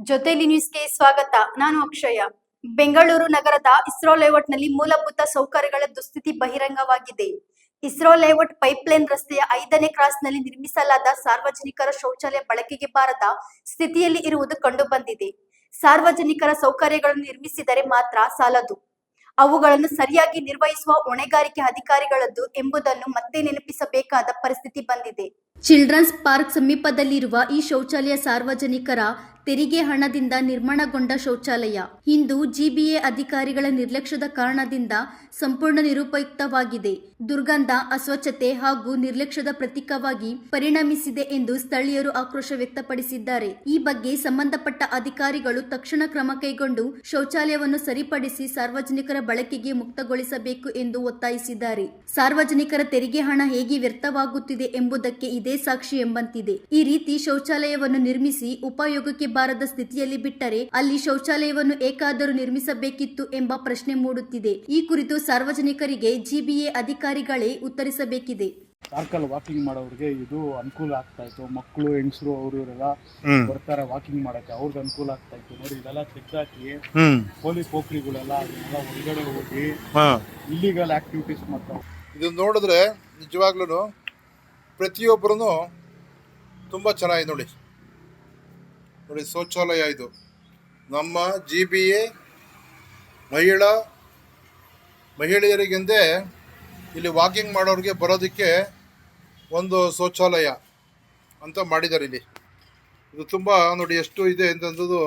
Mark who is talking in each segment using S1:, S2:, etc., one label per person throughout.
S1: ಜೊತೆಲಿ ನ್ಯೂಸ್ಗೆ ಸ್ವಾಗತ. ನಾನು ಅಕ್ಷಯ. ಬೆಂಗಳೂರು ನಗರದ ಇಸ್ರೋ ಲೇಔಟ್ನಲ್ಲಿ ಮೂಲಭೂತ ಸೌಕರ್ಯಗಳ ದುಸ್ಥಿತಿ ಬಹಿರಂಗವಾಗಿದೆ. ಇಸ್ರೋ ಲೇಔಟ್ ಪೈಪ್ಲೈನ್ ರಸ್ತೆಯ 5ನೇ ಕ್ರಾಸ್ನಲ್ಲಿ ನಿರ್ಮಿಸಲಾದ ಸಾರ್ವಜನಿಕರ ಶೌಚಾಲಯ ಬಳಕೆಗೆ ಬಾರದ ಸ್ಥಿತಿಯಲ್ಲಿ ಇರುವುದು ಕಂಡುಬಂದಿದೆ. ಸಾರ್ವಜನಿಕರ ಸೌಕರ್ಯಗಳನ್ನು ನಿರ್ಮಿಸಿದರೆ ಮಾತ್ರ ಸಾಲದು, ಅವುಗಳನ್ನು ಸರಿಯಾಗಿ ನಿರ್ವಹಿಸುವ ಹೊಣೆಗಾರಿಕೆ ಅಧಿಕಾರಿಗಳದ್ದು ಎಂಬುದನ್ನು ಮತ್ತೆ ನೆನಪಿಸಬೇಕಾದ ಪರಿಸ್ಥಿತಿ ಬಂದಿದೆ. ಚಿಲ್ಡ್ರನ್ಸ್ ಪಾರ್ಕ್ ಸಮೀಪದಲ್ಲಿರುವ ಈ ಶೌಚಾಲಯ ಸಾರ್ವಜನಿಕರ ತೆರಿಗೆ ಹಣದಿಂದ ನಿರ್ಮಾಣಗೊಂಡ ಶೌಚಾಲಯ. ಇಂದು ಜಿಬಿಎ ಅಧಿಕಾರಿಗಳ ನಿರ್ಲಕ್ಷ್ಯದ ಕಾರಣದಿಂದ ಸಂಪೂರ್ಣ ನಿರುಪಯುಕ್ತವಾಗಿದೆ. ದುರ್ಗಂಧ, ಅಸ್ವಚ್ಛತೆ ಹಾಗೂ ನಿರ್ಲಕ್ಷ್ಯದ ಪ್ರತೀಕವಾಗಿ ಪರಿಣಮಿಸಿದೆ ಎಂದು ಸ್ಥಳೀಯರು ಆಕ್ರೋಶ ವ್ಯಕ್ತಪಡಿಸಿದ್ದಾರೆ. ಈ ಬಗ್ಗೆ ಸಂಬಂಧಪಟ್ಟ ಅಧಿಕಾರಿಗಳು ತಕ್ಷಣ ಕ್ರಮ ಕೈಗೊಂಡು ಶೌಚಾಲಯವನ್ನು ಸರಿಪಡಿಸಿ ಸಾರ್ವಜನಿಕರ ಬಳಕೆಗೆ ಮುಕ್ತಗೊಳಿಸಬೇಕು ಎಂದು ಒತ್ತಾಯಿಸಿದ್ದಾರೆ. ಸಾರ್ವಜನಿಕರ ತೆರಿಗೆ ಹಣ ಹೇಗೆ ವ್ಯರ್ಥವಾಗುತ್ತಿದೆ ಎಂಬುದಕ್ಕೆ ಇದೇ ಸಾಕ್ಷಿ ಎಂಬಂತಿದೆ. ಈ ರೀತಿ ಶೌಚಾಲಯವನ್ನು ನಿರ್ಮಿಸಿ ಉಪಯೋಗಕ್ಕೆ ಬಾರದ ಸ್ಥಿತಿಯಲ್ಲಿ ಬಿಟ್ಟರೆ ಅಲ್ಲಿ ಶೌಚಾಲಯವನ್ನು ಏಕಾದರೂ ನಿರ್ಮಿಸಬೇಕಿತ್ತು ಎಂಬ ಪ್ರಶ್ನೆ ಮೂಡುತ್ತಿದೆ. ಈ ಕುರಿತು ಸಾರ್ವಜನಿಕರಿಗೆ ಜಿಬಿಎ ಅಧಿಕಾರಿಗಳೇ ಉತ್ತರಿಸಬೇಕಿದೆ.
S2: ಪಾರ್ಕಲ್ ವಾಕಿಂಗ್ ಮಾಡೋರಿಗೆ ಇದು ಅನುಕೂಲ ಆಗ್ತಾ ಇತ್ತು. ಮಕ್ಕಳು, ಹೆಂಗಸರು ಅವರೆಲ್ಲ ಬರ್ತಾರೆ ವಾಕಿಂಗ್ ಮಾಡಕ್ಕೆ, ಅವ್ರಿಗೆ ಅನುಕೂಲ ಆಗ್ತಾ ಇತ್ತು. ನೋಡಿ, ಇದೆಲ್ಲ ತೆಗ್ದಾಕಿ ಪೋಲಿ ಪೋಖ್ರಿಗಳೆಲ್ಲ ಅದನ್ನೆಲ್ಲ ಒಳಗಡೆ ಹೋಗಿ ಇಲ್ಲಿಗಲ್ ಆಕ್ಟಿವಿಟೀಸ್ ಮಾಡ್ತಾವೆ.
S3: ಇದು ನೋಡಿದ್ರೆ ನಿಜವಾಗ್ಲೂ ಪ್ರತಿಯೊಬ್ಬರೂ ತುಂಬ ಚೆನ್ನಾಗಿದೆ. ನೋಡಿ ಶೌಚಾಲಯ ಇದು ನಮ್ಮ ಜಿಬಿಎ ಮಹಿಳೆಯರಿಗೆಂದೇ ಇಲ್ಲಿ ವಾಕಿಂಗ್ ಮಾಡೋರಿಗೆ ಬರೋದಕ್ಕೆ ಒಂದು ಶೌಚಾಲಯ ಅಂತ ಮಾಡಿದ್ದಾರೆ. ಇಲ್ಲಿ ಇದು ತುಂಬ ನೋಡಿ ಎಷ್ಟು ಇದೆ ಅಂತಂದು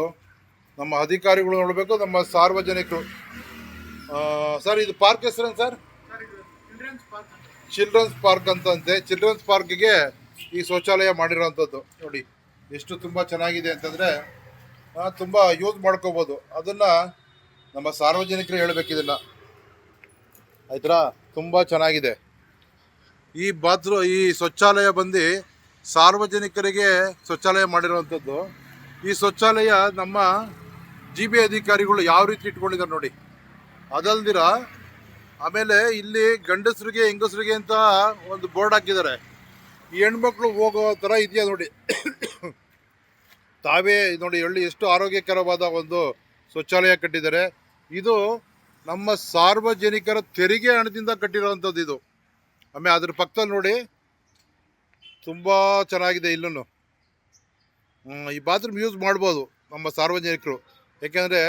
S3: ನಮ್ಮ ಅಧಿಕಾರಿಗಳು ನೋಡಬೇಕು, ನಮ್ಮ ಸಾರ್ವಜನಿಕರು. ಸರ್, ಇದು ಪಾರ್ಕ್ ಹೆಸರೇನು ಸರ್? ಚಿಲ್ಡ್ರನ್ಸ್ ಪಾರ್ಕ್ ಅಂತಂತೆ. ಚಿಲ್ಡ್ರನ್ಸ್ ಪಾರ್ಕಿಗೆ ಈ ಶೌಚಾಲಯ ಮಾಡಿರೋವಂಥದ್ದು ನೋಡಿ ಎಷ್ಟು ತುಂಬ ಚೆನ್ನಾಗಿದೆ ಅಂತಂದರೆ ತುಂಬ ಯೂಸ್ ಮಾಡ್ಕೋಬೋದು. ಅದನ್ನು ನಮ್ಮ ಸಾರ್ವಜನಿಕರು ಹೇಳಬೇಕಿದನ್ನು, ಆಯ್ತಾ? ತುಂಬ ಚೆನ್ನಾಗಿದೆ ಈ ಶೌಚಾಲಯ ಬಂದು ಸಾರ್ವಜನಿಕರಿಗೆ ಶೌಚಾಲಯ ಮಾಡಿರೋವಂಥದ್ದು. ಈ ಶೌಚಾಲಯ ನಮ್ಮ ಜಿಬಿಎ ಅಧಿಕಾರಿಗಳು ಯಾವ ರೀತಿ ಇಟ್ಕೊಂಡಿದ್ದಾರೆ ನೋಡಿ. ಅದಲ್ದಿರ ಆಮೇಲೆ ಇಲ್ಲಿ ಗಂಡಸರಿಗೆ ಹೆಂಗಸರಿಗೆ ಅಂತ ಒಂದು ಬೋರ್ಡ್ ಹಾಕಿದ್ದಾರೆ. ಈ ಹೆಣ್ಮಕ್ಳು ಹೋಗೋ ಥರ ಇದೆಯಾ ನೋಡಿ. ತಾವೇ ನೋಡಿ ಎಷ್ಟು ಆರೋಗ್ಯಕರವಾದ ಒಂದು ಶೌಚಾಲಯ ಕಟ್ಟಿದ್ದಾರೆ. ಇದು ನಮ್ಮ ಸಾರ್ವಜನಿಕರ ತೆರಿಗೆ ಹಣದಿಂದ ಕಟ್ಟಿರೋವಂಥದ್ದು ಇದು. ಆಮೇಲೆ ಅದ್ರ ಪಕ್ಕದಲ್ಲಿ ನೋಡಿ ತುಂಬ ಚೆನ್ನಾಗಿದೆ. ಇಲ್ಲೂ ಈ ಬಾತ್ರೂಮ್ ಯೂಸ್ ಮಾಡ್ಬೋದು ನಮ್ಮ ಸಾರ್ವಜನಿಕರು, ಯಾಕೆಂದರೆ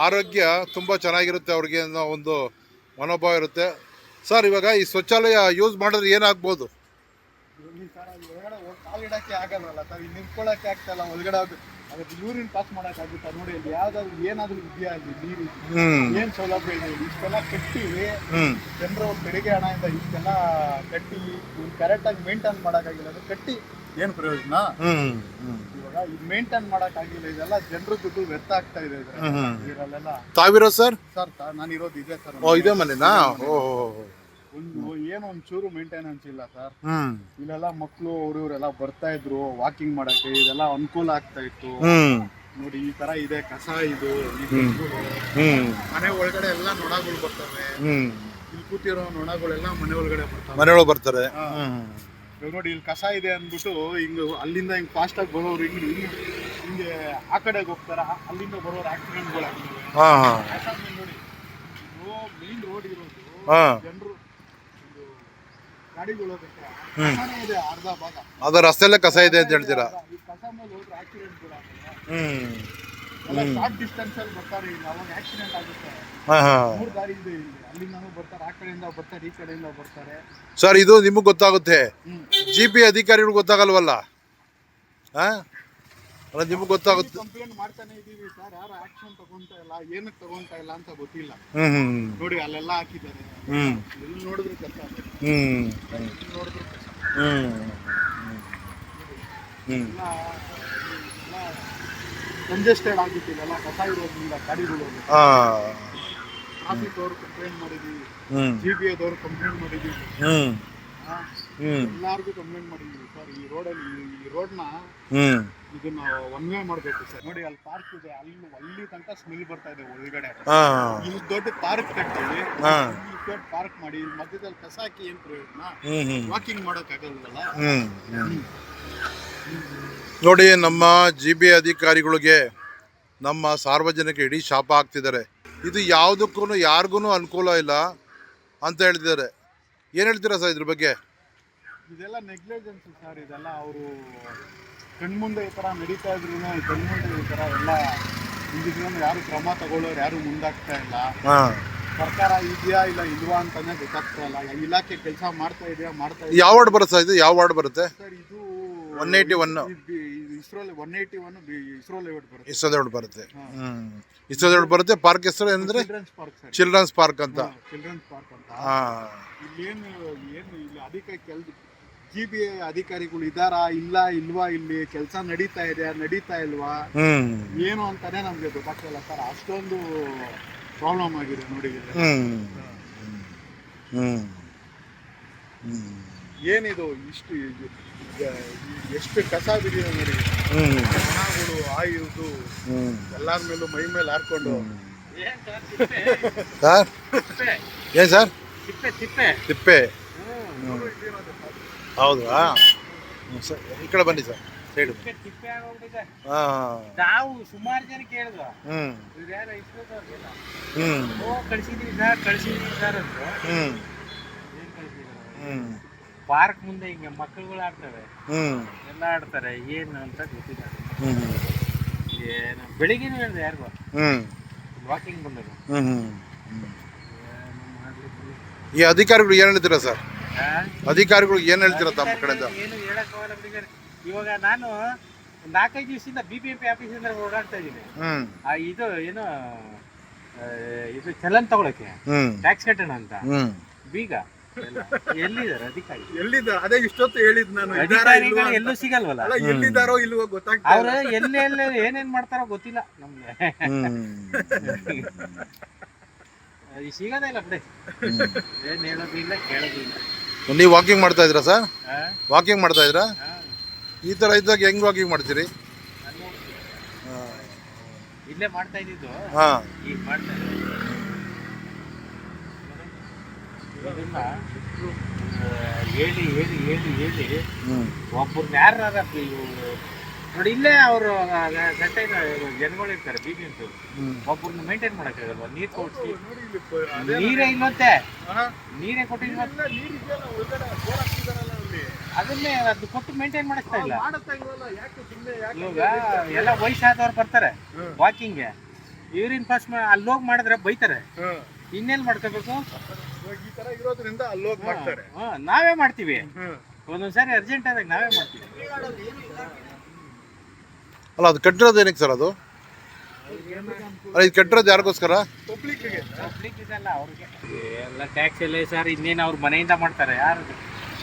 S3: ಆರೋಗ್ಯ ತುಂಬ ಚೆನ್ನಾಗಿರುತ್ತೆ ಅವ್ರಿಗೆ ಅನ್ನೋ ಒಂದು ಮನೋಭಾವ ಇರುತ್ತೆ. ಸರ್, ಇವಾಗ ಈ ಶೌಚಾಲಯ ಯೂಸ್ ಮಾಡಿದ್ರೆ ಏನಾಗ್ಬೋದು?
S2: ಕಾಲಿಡಕ್ಕೆ ಆಗಲ್ವಲ್ಲ ಸರ್, ಇಲ್ಲಿ ನಿಂತ್ಕೊಳ್ಳೋಕೆ ಆಗ್ತಾಯಿಲ್ಲ. ಒಳಗಡೆ ಅದಕ್ಕೆ ಯೂರಿನ್ ಪಾಸ್ ಮಾಡೋಕ್ಕಾಗುತ್ತಾ? ನೋಡಿ, ಅಲ್ಲಿ ಯಾವ್ದಾದ್ರು ಏನಾದರೂ ಇದೆಯಾ ಅಲ್ಲಿ ನೀರು? ಏನು ಸೌಲಭ್ಯ ಇದೆ? ಇಷ್ಟೆಲ್ಲ ಕಟ್ಟಿ ಜನರು ತೆರಿಗೆ ಹಣದಿಂದ ಇಷ್ಟೆಲ್ಲ ಕಟ್ಟಿ ಕರೆಕ್ಟಾಗಿ ಮೇಂಟೈನ್ ಮಾಡೋಕ್ಕಾಗಿಲ್ಲ. ಅದು ಕಟ್ಟಿ ಏನು ಪ್ರಯೋಜನ? ಇವಾಗ ಇದು ಮೇಂಟೈನ್ ಮಾಡೋಕ್ಕಾಗಿಲ್ಲ. ಇದೆಲ್ಲ ಜನರು ದುಡ್ಡು ವ್ಯರ್ಥ ಆಗ್ತಾ ಇದೆ ಇದರಲ್ಲೆಲ್ಲ.
S3: ತಾವಿರೋ ಸರ್?
S2: ನಾನು ಇರೋದು ಇದೆ ಸರ್.
S3: ಇದೇ ಮನೆನಾ?
S2: ಏನೋ ಒಂಚೂರು ಮೇಂಟೆನೆನ್ಸ್ ಇಲ್ಲ ಸರ್. ಇಲ್ಲೆಲ್ಲ ಮಕ್ಕಳು ಇವರೆಲ್ಲ ಬರ್ತಾ ಇದ್ರು ವಾಕಿಂಗ್ ಮಾಡಕ್ಕೆ, ಇದೆಲ್ಲ ಅನುಕೂಲ ಆಗ್ತಾ ಇತ್ತು. ನೋಡಿ, ಈ ತರ ಇದೆ ಕಸ. ಇದು ಮನೆ ಒಳಗಡೆ ಎಲ್ಲ ನೊಣಗಳು ಬರ್ತವೆ. ಇಲ್ಲಿ ಕೂತಿರೋ ನೊಣಗಳೆಲ್ಲ ಮನೆ ಒಳಗಡೆ
S3: ಬರ್ತಾರೆ.
S2: ನೋಡಿ, ಇಲ್ಲಿ ಕಸ ಇದೆ ಅಂದ್ಬಿಟ್ಟು ಹಿಂಗ ಅಲ್ಲಿಂದ ಹಿಂಗ್ ಫಾಸ್ಟ್ ಆಗಿ ಬರೋರು ಹಿಂಗೆ ಆ ಕಡೆಗೆ ಹೋಗ್ತಾರ. ಅಲ್ಲಿಂದ ಬರೋರು ಆಕ್ಸಿಡೆಂಟ್ಗಳಾಗ್ತವೆ. ನೋಡಿ, ಮೇನ್ ರೋಡ್ ಇರೋದು ಜನರು ಗಾಡಿಗಳು ಇದೆ ಅರ್ಧ ಭಾಗ.
S3: ಅದು ರಸ್ತೆಯಲ್ಲೇ ಕಸ ಇದೆ ಅಂತ ಹೇಳ್ತೀರಾ?
S2: ಈ ಕಸ ಮೇಲೆ ಹೋದ್ರೆ ಆಕ್ಸಿಡೆಂಟ್ಗಳು ಶಾರ್ಟ್ ಡಿಸ್ಟೆನ್ಸ್ ಅಲ್ಲಿ ಬರ್ತಾರೆ. ಇಲ್ಲಿ ಅವಾಗ ಆಕ್ಸಿಡೆಂಟ್ ಆಗುತ್ತೆ. 3 ದಾರಿ ಇದೆ ಇಲ್ಲಿ. ಅಲ್ಲಿಂದ ಬರ್ತಾರೆ, ಆ ಕಡೆಯಿಂದ ಬರ್ತಾರೆ, ಈ ಕಡೆಯಿಂದ ಬರ್ತಾರೆ.
S3: ಸರ್, ಇದು ನಿಮಗೆ ಗೊತ್ತಾಗುತ್ತೆ, ಜಿಪಿ ಅಧಿಕಾರಿಗಳು ಗೊತ್ತಾಗಲ್ವಲ್ಲ? ನಿಮಗೆ ಗೊತ್ತಾಗುತ್ತೆ.
S2: ಕಂಪ್ಲೇಂಟ್ ಮಾಡ್ತಾನೆ ಇದೀವಿ ಸರ್, ಯಾರು ಆಕ್ಷನ್ ತಗೊಂತಾ ಇಲ್ಲ. ಏನಕ್ಕೆ ತಗೊಂತಾ ಇಲ್ಲ ಅಂತ ಗೊತ್ತಿಲ್ಲ. ನೋಡಿ, ಅಲ್ಲೆಲ್ಲ ಹಾಕಿದ್ದಾರೆ. ಎಲ್ಲಿ ನೋಡಿದ್ರು ಕಸ, ನೋಡಿದ್ರು ಕಸ. ಕಂಜೆಸ್ಟೆಡ್ ಆಗಿತ್ತಿಲ್ಲ ಕಸ ಇರೋದ್ರಿಂದ ಗಾಡಿಗಳು. ಟ್ರಾಫಿಕ್ ಅವರು ಕಂಪ್ಲೇಂಟ್ ಮಾಡಿದೀವಿ, ಜಿಬಿಎದವರು ಕಂಪ್ಲೇಂಟ್ ಮಾಡಿದೀವಿ, ಎಲ್ಲಾರ್ಗು ಕಂಪ್ಲೇಂಟ್ ಮಾಡಿದೀವಿ ಸರ್. ಈ ರೋಡ್ನ ಇದನ್ನ ಒನ್ ವೇ ಮಾಡ್ಬೇಕು ಸರ್. ನೋಡಿ, ಅಲ್ಲಿ ಪಾರ್ಕ್ ಇದೆ, ಅಲ್ಲಿ ತನಕ ಸ್ಮೆಲ್ ಬರ್ತಾ ಇದೆ ಒಳಗಡೆ. ಇಲ್ಲಿ ದೊಡ್ಡ ಪಾರ್ಕ್ ಕಟ್ಟಿ ದೊಡ್ಡ ಪಾರ್ಕ್ ಮಾಡಿ ಮಧ್ಯದಲ್ಲಿ ಕಸ ಹಾಕಿ ಏನ್ ಪ್ರಯೋಜನ? ವಾಕಿಂಗ್ ಮಾಡಕ್ ಆಗಲ್ವಲ್ಲ.
S3: ನೋಡಿ, ನಮ್ಮ GB ಅಧಿಕಾರಿಗಳಿಗೆ ನಮ್ಮ ಸಾರ್ವಜನಿಕ ಇಡೀ ಶಾಪ ಹಾಕ್ತಿದ್ದಾರೆ. ಇದು ಯಾವುದಕ್ಕೂ ಯಾರಿಗೂ ಅನುಕೂಲ ಇಲ್ಲ ಅಂತ ಹೇಳ್ತಿದ್ದಾರೆ. ಏನು ಹೇಳ್ತೀರಾ ಸರ್ ಇದ್ರ ಬಗ್ಗೆ?
S2: ಇದೆಲ್ಲ ನೆಗ್ಲಿಜೆನ್ಸ್ ಸರ್. ಇದೆಲ್ಲ ಅವರು ಕಣ್ಮುಂದೆ ಈ ಥರ ನಡೀತಾ ಇದ್ರು ಕಣ್ಮುಂದೆ ಈ ಥರ ಎಲ್ಲ ಹಿಂದಿದ್ರು ಯಾರು ಕ್ರಮ ತಗೊಳ್ಳೋರು ಯಾರು ಮುಂದಾಗ್ತಾ ಇಲ್ಲ.
S3: ಹಾಂ,
S2: ಸರ್ಕಾರ ಇದೆಯಾ ಇಲ್ಲ ಇಲ್ವಾ ಅಂತಾನೆ ಗೊತ್ತಾಗ್ತಾ ಇಲ್ಲ. ಇಲಾಖೆ ಕೆಲಸ ಮಾಡ್ತಾ ಇದೆಯಾ ಮಾಡ್ತಾ ಇದೆಯಾ.
S3: ಯಾವ ವಾರ್ಡ್ ಬರುತ್ತೆ ಸರ್ ಇದು? ಯಾವ ವಾರ್ಡ್ ಬರುತ್ತೆ?
S2: ಸರ್ ಇದು
S3: 181
S2: ಇಸ್ರೋ 181 ಇಸ್ರೋ ಲೇಔಟ್ ಬರುತ್ತೆ.
S3: ಇಸ್ರೋದೇವ್ಡ್ ಬರುತ್ತೆ. ಇಸ್ರೋದೇವ್ಡ್ ಬರುತ್ತೆ. ಪಾರ್ಕ್ ಹೆಸರು ಏನಂದ್ರೆ
S2: children's park sir.
S3: Children's park ಅಂತ.
S2: ಚಿಲ್ಡ್ರನ್ಸ್ ಪಾರ್ಕ್ ಅಂತ.
S3: ಹಾಂ,
S2: ಇಲ್ಲೇನು ಇಲ್ಲಿ GB ಅಧಿಕಾರಿಗಳು ಇದಾರಾ ಇಲ್ಲ ಇಲ್ವಾ, ಇಲ್ಲಿ ಕೆಲಸ ನಡೀತಾ ಇದೆ ನಡೀತಾ ಇಲ್ವಾ ಏನು ಅಂತಾನೆ ನಮ್ಗೆ ಗೊತ್ತಾಗ್ತಿಲ್ಲ ಸರ್. ಅಷ್ಟೊಂದು ಪ್ರಾಬ್ಲಮ್ ಆಗಿದೆ ನೋಡಿ. ಏನಿದು ಇಷ್ಟು ಎಷ್ಟು ಕಸ ಬಿಡಿದೆ ನೋಡಿ. ಹಣಗಳು ಆಯುವುದು ಎಲ್ಲಾರ ಮೇಲೂ ಮೈ ಮೇಲೆ ಹಾರ್ಕೊಂಡು.
S3: ಸರ್ ಏನು ಸರ್? ತಿಪ್ಪೆ. ಹೌದಾ? ಸರ್ ಈ ಕಡೆ ಬನ್ನಿ ಸರ್, ಸೈಡು.
S4: ನಾವು ಸುಮಾರು ಜನ ಕೇಳಿದ್ವು, ಕಳ್ಸಿದೀವಿ ಸರ್ ಅಂದ್ರು. ಏನ್ ಕಳ್ಸಿದಾರೆ? ಪಾರ್ಕ್ ಮುಂದೆ ಹಿಂಗೆ ಮಕ್ಕಳುಗಳು ಆಡ್ತವೆ, ಎಲ್ಲ ಆಡ್ತಾರೆ. ಏನು ಅಂತ ಗೊತ್ತಿಲ್ಲ. ಏನು ಬೆಳಿಗ್ಗೆನೂ ಹೇಳಿದೆ ಯಾರಿಗೂ ವಾಕಿಂಗ್ ಬಂದಾಗ.
S3: ಈ ಅಧಿಕಾರಿಗಳು ಏನು ಹೇಳ್ತೀರಾ ಸರ್? ಅಧಿಕಾರಿಗಳು ಏನು ಹೇಳ್ತೀರಾ ತಮ್ಮ ಕಡೆಯಿಂದ?
S4: ಏನು ಹೇಳಕ್ಕಾಗಲ್ಲ ಬಿಡಿ. ಇವಾಗ ನಾನು 4-5 ದಿವಸದಿಂದ BBMP ಆಫೀಸಿಂದ ಓಡಾಡ್ತಾ ಇದ್ದೀನಿ. ಇದು ಏನು ಇದು ಚಲನ್ ತಗೊಳಕ್ಕೆ, ಟ್ಯಾಕ್ಸ್ ಕಟ್ಟೋಣ ಅಂತ. ಬೀಗ ಎಲ್ಲಿದ್ದಾರೆ ಅಧಿಕಾರಿ?
S2: ಎಲ್ಲಿದ್ದಾರೆ? ಅದೇ ಇಷ್ಟೊತ್ತು ಹೇಳಿದ್ ನಾನು.
S4: ಅಧಿಕಾರಿಗಳು ಎಲ್ಲೂ ಸಿಗಲ್ವಲ್ಲ.
S2: ಎಲ್ಲಿದ್ದಾರೋ ಇಲ್ವೋ ಗೊತ್ತಾಗ್ತಾ.
S4: ಅವ್ರು ಎಲ್ಲೆಲ್ಲ ಏನೇನ್ ಮಾಡ್ತಾರೋ ಗೊತ್ತಿಲ್ಲ ನಮ್ಗೆ. ಸಿಗೋದೇ ಇಲ್ಲ ಬಿಡಿ. ಏನ್ ಹೇಳೋದು ಇಲ್ಲ ಕೇಳೋದು ಇಲ್ಲ.
S3: ನೀವು ವಾಕಿಂಗ್ ಮಾಡ್ತಾ ಇದ್ರಾ ಸರ್? ವಾಕಿಂಗ್ ಮಾಡ್ತಾ ಇದ್ರಾ? ಈ ಥರ ಇದ್ದಾಗ ಹೆಂಗ್ ವಾಕಿಂಗ್ ಮಾಡ್ತೀರಿ?
S4: ಇಲ್ಲೇ ಮಾಡ್ತಾ ಇದ್ದಿದ್ದು, ಈಗ ಮಾಡ್ತಾ ಇದ್ದೀನಿ. ಇದನ್ನ ಹೇಳಿ ಹೇಳಿ ಹೇಳಿ ಹೇಳಿ ಒಬ್ಬರನ್ನ ಯಾರ ನೋಡಿ, ಇಲ್ಲೇ ಅವರು ಗಂಟೆ ಜನಗಳು ಇರ್ತಾರೆ BBMP. ಒಬ್ಬರನ್ನ ಮೇಂಟೈನ್ ಮಾಡಕ್ಕಾಗಲ್ವ? ನೀರ್ ಕೊಡ್ಸಿ, ನೀರೇ ಇಲ್ಲಂತೆ, ನೀರೇ ಕೊಟ್ಟಿಲ್ವಂತೆ. ಅದನ್ನೇ ಅದು ಕೊಟ್ಟು ಮೇಂಟೈನ್ ಮಾಡಿಸ್ತಾ ಇಲ್ಲ. ಇವಾಗ ಎಲ್ಲ ವಯಸ್ಸಾದವ್ರು ಬರ್ತಾರೆ ವಾಕಿಂಗ್ಗೆ, ಯೂರಿನ್ ಪಾಸ್ ಅಲ್ಲಿ ಹೋಗಿ ಮಾಡಿದ್ರೆ ಬೈತಾರೆ. ಇನ್ನೇನ್ ಮಾಡ್ಕೋಬೇಕು?
S2: ಈ ತರ ಇರೋದ್ರಿಂದ ಅಲ್ಲಿ ಹೋಗಿ ಮಾಡ್ತಾರೆ.
S4: ನಾವೇ ಮಾಡ್ತೀವಿ ಒಂದೊಂದ್ಸಾರಿ ಅರ್ಜೆಂಟ್ ಆದಾಗ ನಾವೇ ಮಾಡ್ತೀವಿ.
S3: ಅಲ್ಲ, ಅದು ಕಟ್ಟಿರೋದು ಏನಕ್ಕೆ ಸರ್? ಅದು ಅಲ್ಲ, ಇದು ಕಟ್ಟಿರೋದು ಯಾರಿಗೋಸ್ಕರ?
S4: ಪಬ್ಲಿಕ್ ಇದೆಲ್ಲ ಅವ್ರಿಗೆ ಎಲ್ಲ ಟ್ಯಾಕ್ಸ್ ಎಲ್ಲ ಸರ್. ಇನ್ನೇನು ಅವ್ರ ಮನೆಯಿಂದ ಮಾಡ್ತಾರೆ. ಯಾರು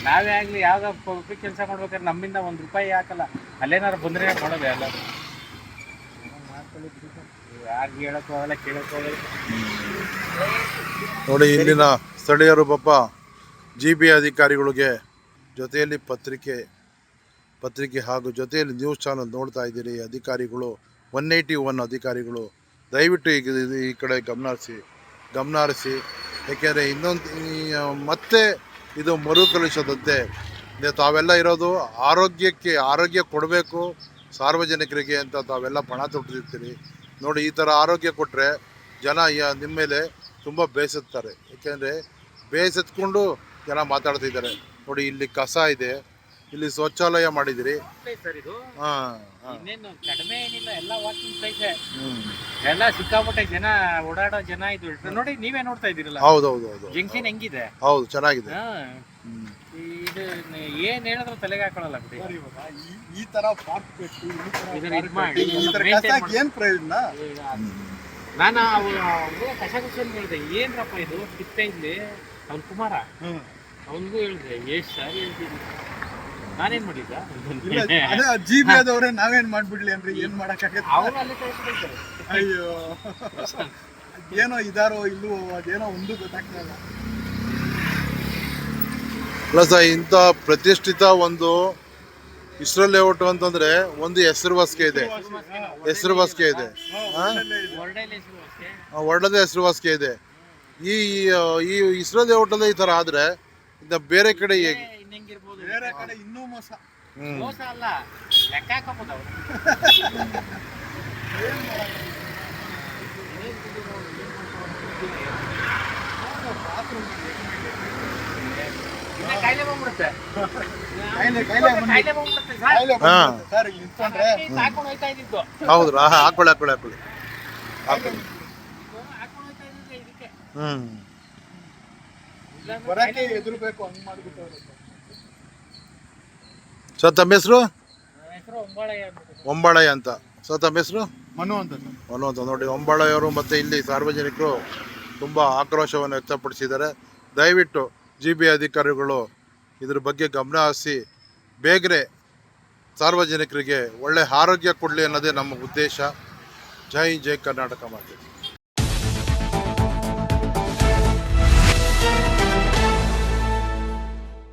S4: ನಾವೇ ಆಗಲಿ ಯಾವ್ದೋ ಪಬ್ಲಿಕ್ ಕೆಲಸ ಮಾಡ್ಬೇಕಾದ್ರೆ ನಮ್ಮಿಂದ ₹1 ಹಾಕಲ್ಲ. ಅಲ್ಲೇನಾರು ಬಂದರೆ ಮಾಡೋದು ಎಲ್ಲ. ಯಾರಿಗೆ ಹೇಳಕ್ಕೂ ಆಗಲ್ಲ, ಕೇಳಕ್ಕೂ ಆಗಲ್ಲ.
S3: ನೋಡಿ, ಇಲ್ಲಿನ ಸ್ಥಳೀಯರು ಪಾಪ GB ಅಧಿಕಾರಿಗಳಿಗೆ ಜೊತೆಯಲ್ಲಿ ಪತ್ರಿಕೆ ಹಾಗೂ ಜೊತೆಯಲ್ಲಿ ನ್ಯೂಸ್ ಚಾನಲ್ ನೋಡ್ತಾ ಇದ್ದೀರಿ. ಅಧಿಕಾರಿಗಳು 181 ಅಧಿಕಾರಿಗಳು ದಯವಿಟ್ಟು ಈ ಕಡೆ ಗಮನ ಹರಿಸಿ. ಏಕೆಂದರೆ ಇನ್ನೊಂದು ಮತ್ತೆ ಇದು ಮರುಕಳಿಸದಂತೆ ತಾವೆಲ್ಲ ಇರೋದು ಆರೋಗ್ಯ ಕೊಡಬೇಕು ಸಾರ್ವಜನಿಕರಿಗೆ ಅಂತ ತಾವೆಲ್ಲ ಪಣ ತೊಟ್ಟಿರ್ತೀರಿ. ನೋಡಿ, ಈ ಥರ ಆರೋಗ್ಯ ಕೊಟ್ಟರೆ ಜನ ನಿಮ್ಮ ಮೇಲೆ ತುಂಬ ಬೇಸತ್ತಾರೆ. ಏಕೆಂದರೆ ಬೇಸತ್ಕೊಂಡು ಜನ ಮಾತಾಡ್ತಿದ್ದಾರೆ. ನೋಡಿ, ಇಲ್ಲಿ ಕಸ ಇದೆ, ಇಲ್ಲಿ ಶೌಚಾಲಯ ಮಾಡಿದಿರಿ.
S4: ಇನ್ನೇನು ಕಡಿಮೆ ಏನಿಲ್ಲ, ಎಲ್ಲ ವಾಕಿಂಗ್ ಪ್ಲೇಸ್, ಎಲ್ಲ ಸಿಕ್ಕಾಪಟ್ಟೆ ಜನ ಓಡಾಡೋ ಜನ. ಇದು ನೋಡಿ, ನೀವೇ ನೋಡ್ತಾ ಇದ್ದೀರಲ್ಲ.
S3: ಹೌದೌದು.
S4: ಜಂಕ್ಷನ್ ಹೆಂಗಿದೆ?
S3: ಹೌದು, ಚೆನ್ನಾಗಿದೆ.
S4: ಇದು ಏನ್ ಹೇಳಿದ್ರು ತಲೆಗೆ ಹಾಕೊಳ್ಳಲ್ಲ ಬಿಡಿ.
S2: ಈ ತರ ಪಾರ್ಕ್ ಬೇಕು, ಏನ್ ಪ್ರಯೋಜನ?
S4: ನಾನು ಕಸ ಹೇಳಿದೆ, ಏನ್ರಪ್ಪ ಇದು ತಿಪ್ಪೆ ಇಲ್ಲಿ ಅವ್ನ ಕುಮಾರ, ಅವನಿಗೂ ಹೇಳಿದೆ, ಎಷ್ಟು ಸಾರಿ ಹೇಳ್ತೀನಿ. ನಾನೇನ್ ಮಾಡಿದ್ದ?
S2: GB ಆದವ್ರೆ ನಾವೇನ್ ಮಾಡ್ಬಿಡ್ಲಿ ಅಂದ್ರೆ ಏನ್ ಮಾಡಕ್ಕಾಗತ್ತೆ?
S4: ಅವ್ರು ಅಲ್ಲಿ ಕಳ್ಸಿದ್ದಾರೆ.
S2: ಅಯ್ಯೋ, ಏನೋ ಇದಾರೋ ಇಲ್ವೋ ಅದೇನೋ ಒಂದು ಗೊತ್ತಾಗ್ತಲ್ಲ.
S3: ಅಲ್ಲ ಸರ್, ಇಂಥ ಪ್ರತಿಷ್ಠಿತ ಒಂದು ಇಸ್ರೋ ಲೇಔಟ್ ಅಂತಂದ್ರೆ ಒಂದು ಹೆಸರುವಾಸಿಗೆ ಇದೆ. ಒಳ್ಳೆದ ಹೆಸರುವಾಸಿಗೆ ಇದೆ. ಈ ಇಸ್ರೋ ಲೇಔಟಲ್ಲೇ ಈ ಥರ ಆದರೆ ಬೇರೆ ಕಡೆ
S2: ಬೇರೆ ಕಡೆ ಇನ್ನೂ ಮೋಸ.
S4: ಮೋಸ ಅಲ್ಲ, ಲೆಕ್ಕ ಹಾಕೋಬೋದು ಅವ್ರು. ಇನ್ನ ಕಾಯಿಲೆ ಬಂದ್ಬಿಡುತ್ತೆ.
S2: ಕಾಯಿಲೆ
S4: ಕಾಯಿಲೆ ಬಂದ್ಬಿಡುತ್ತೆ ಸರ್.
S2: ಕಾಯಿಲೆ
S3: ಹಾ.
S2: ಬಂದ್ಬಿಡುತ್ತೆ ಸರ್, ಇಲ್ಲಿ ನಿಂತ್ಕೊಂಡ್ರೆ
S4: ಹಾಕೊಂಡು ಹೋಯ್ತಾ ಇದ್ದಿದ್ದು,
S3: ಹೌದು ಹಾಕೊಳ್ಳಿ ಹಾಕೊಳ್ಳಿ ಹಾಕೊಳ್ಳಿ
S2: ಕಾಯಿಲೆ
S4: ಹಾಕೊಂಡು ಹೋಯ್ತಾ ಇದ್ದಿದ್ದು ಇದಕ್ಕೆ.
S3: ಹ್ಮ್
S4: ಇಲ್ಲಾಂದ್ರೆ
S2: ಬರಕ್ಕೆ ಎದುರ್ಬೇಕು ಹಂಗ್ ಮಾಡ್ಬಿಟ್ಟವ್ರೆ.
S3: ಸೊ ತಮ್ಮ ಹೆಸರು
S4: ನನ್ನ ಹೆಸರು ಒಂಬಾಳಯ್ಯ ಅಂದ್ಬಿಟ್ಟು.
S3: ಒಂಬಾಳಯ್ಯ ಅಂತ. ಸೊ ತಮ್ಮ ಹೆಸರು
S2: ಮನು ಅಂತ ಸರ್.
S3: ಅನ್ನುವಂಥ ನೋಡಿ, ಒಂಬಾಳಯ್ಯವರು ಮತ್ತು ಇಲ್ಲಿ ಸಾರ್ವಜನಿಕರು ತುಂಬ ಆಕ್ರೋಶವನ್ನು ವ್ಯಕ್ತಪಡಿಸಿದ್ದಾರೆ. ದಯವಿಟ್ಟು GB ಅಧಿಕಾರಿಗಳು ಇದ್ರ ಬಗ್ಗೆ ಗಮನ ಹರಿಸಿ ಬೇಗನೆ ಸಾರ್ವಜನಿಕರಿಗೆ ಒಳ್ಳೆ ಆರೋಗ್ಯ ಕೊಡಲಿ ಅನ್ನೋದೇ ನಮ್ಮ ಉದ್ದೇಶ. ಜೈ ಕರ್ನಾಟಕ ಮಾತೆ.